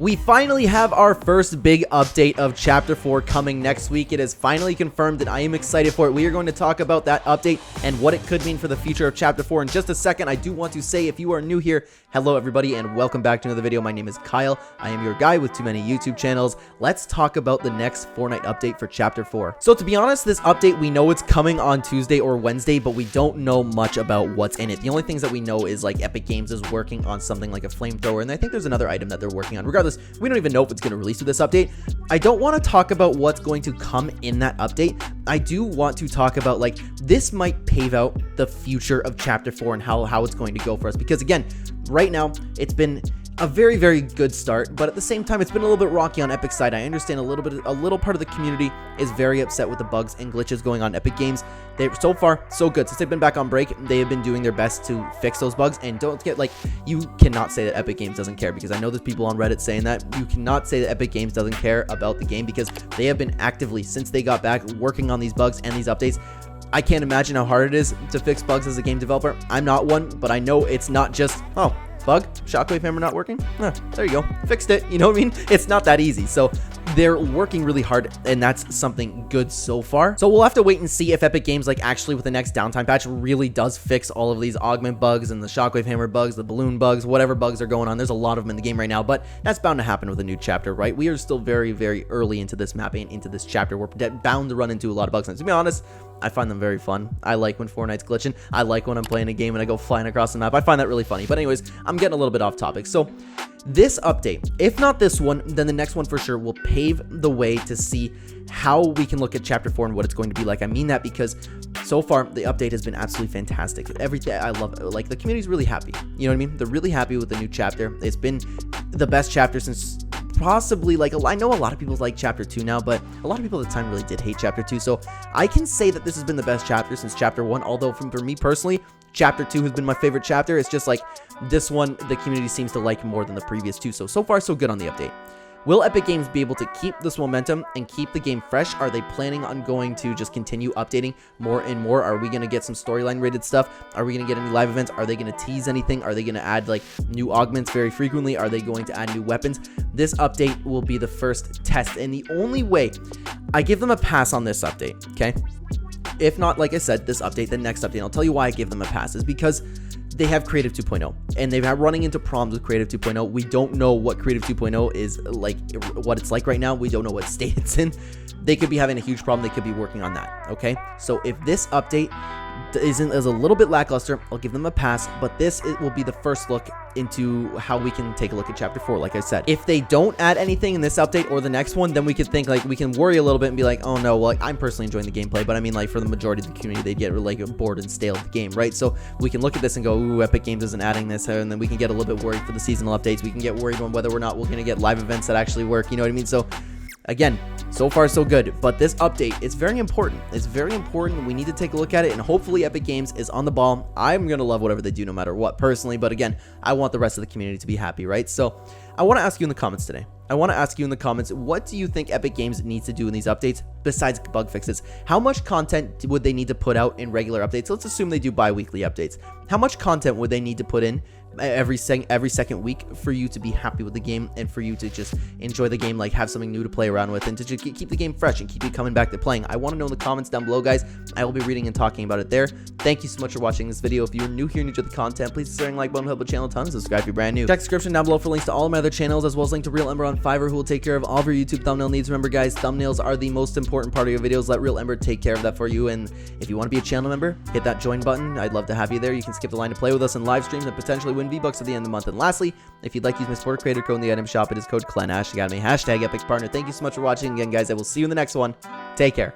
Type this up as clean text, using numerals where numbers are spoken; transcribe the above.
We finally have our first big update of Chapter 4 coming next week. It is finally confirmed and I am excited for it. We are going to talk about that update and what it could mean for the future of Chapter 4 in just a second. I do want to say, if you are new here, hello everybody and welcome back to another video. My name is Kyle. I am your guy with too many YouTube channels. Let's talk about the next Fortnite update for Chapter 4. So to be honest, this update, we know it's coming on Tuesday or Wednesday, but we don't know much about what's in it. The only things that we know is like Epic Games is working on something like a flamethrower, and I think there's another item that they're working on. Regardless, we don't even know if it's going to release with this update. I don't want to talk about what's going to come in that update. I do want to talk about, like, this might pave out the future of Chapter 4 and how it's going to go for us, because again, right now it's been a very, very good start, but at the same time, it's been a little bit rocky on Epic's side. I understand a little part of the community is very upset with the bugs and glitches going on Epic Games. So far, so good. Since they've been back on break, they have been doing their best to fix those bugs, and don't get, like, you cannot say that Epic Games doesn't care, because I know there's people on Reddit saying that. You cannot say that Epic Games doesn't care about the game, because they have been actively, since they got back, working on these bugs and these updates. I can't imagine how hard it is to fix bugs as a game developer. I'm not one, but I know it's not just, oh, bug, shockwave hammer not working, there you go, fixed it, you know what I mean? It's not that easy. So they're working really hard, and that's something good so far. So we'll have to wait and see if Epic Games, like, actually with the next downtime patch really does fix all of these augment bugs and the shockwave hammer bugs, the balloon bugs, whatever bugs are going on. There's a lot of them in the game right now, but that's bound to happen with a new chapter, right? We are still very, very early into this mapping, into this chapter. We're bound to run into a lot of bugs, and to be honest, I find them very fun. I like when Fortnite's glitching. I like when I'm playing a game and I go flying across the map. I find that really funny. But anyways, I'm getting a little bit off topic. So this update, if not this one, then the next one for sure will pave the way to see how we can look at Chapter 4 and what it's going to be like. I mean that because so far the update has been absolutely fantastic. Everything, I love it. Like, the community's really happy. You know what I mean? They're really happy with the new chapter. It's been the best chapter since possibly, like, I know a lot of people like Chapter 2 now, but a lot of people at the time really did hate Chapter 2. So I can say that this has been the best chapter since Chapter 1, although for me personally, Chapter 2 has been my favorite chapter. It's just like this one, the community seems to like more than the previous two. So far, so good on the update. Will Epic Games be able to keep this momentum and keep the game fresh? Are they planning on going to just continue updating more and more? Are we going to get some storyline rated stuff? Are we going to get any live events? Are they going to tease anything? Are they going to add, like, new augments very frequently? Are they going to add new weapons? This update will be the first test, and the only way I give them a pass on this update, okay? If not, like I said, this update, the next update, I'll tell you why I give them a pass, is because they have Creative 2.0, and they've had running into problems with Creative 2.0. We don't know what Creative 2.0 is like, what it's like right now. We don't know what state it's in. They could be having a huge problem. They could be working on that, okay? So if this update is a little bit lackluster, I'll give them a pass, but it will be the first look into how we can take a look at Chapter 4, like I said. If they don't add anything in this update or the next one, then we could think, like, we can worry a little bit and be like, oh no, well, like, I'm personally enjoying the gameplay, but I mean, like, for the majority of the community, they'd get, like, bored and stale of the game, right? So we can look at this and go, ooh, Epic Games isn't adding this, and then we can get a little bit worried for the seasonal updates. We can get worried on whether or not we're going to get live events that actually work, you know what I mean? So again, so far so good, but this update is very important. It's very important. We need to take a look at it, and hopefully Epic Games is on the ball. I'm going to love whatever they do no matter what, personally, but again, I want the rest of the community to be happy, right? So I want to ask you in the comments today. I want to ask you in the comments, what do you think Epic Games needs to do in these updates besides bug fixes? How much content would they need to put out in regular updates? Let's assume they do bi-weekly updates. How much content would they need to put in every second week for you to be happy with the game and for you to just enjoy the game, like have something new to play around with, and to just keep the game fresh and keep you coming back to playing? I want to know in the comments down below, guys. I will be reading and talking about it there. Thank you so much for watching this video. If you're new here and enjoy the content, please consider like button, help the channel a ton, and subscribe if you're brand new. Check the description down below for links to all of my other channels, as well as link to Real Ember on Fiverr, who will take care of all of your YouTube thumbnail needs. Remember, guys, thumbnails are the most important part of your videos. Let Real Ember take care of that for you. And if you want to be a channel member, hit that join button. I'd love to have you there. You can skip the line to play with us in live streams and potentially win V-Bucks at the end of the month. And lastly, if you'd like to use my supporter creator code in the item shop, it is code Clen. #Epic Partner. Thank you so much for watching again, guys. I will see you in the next one. Take care.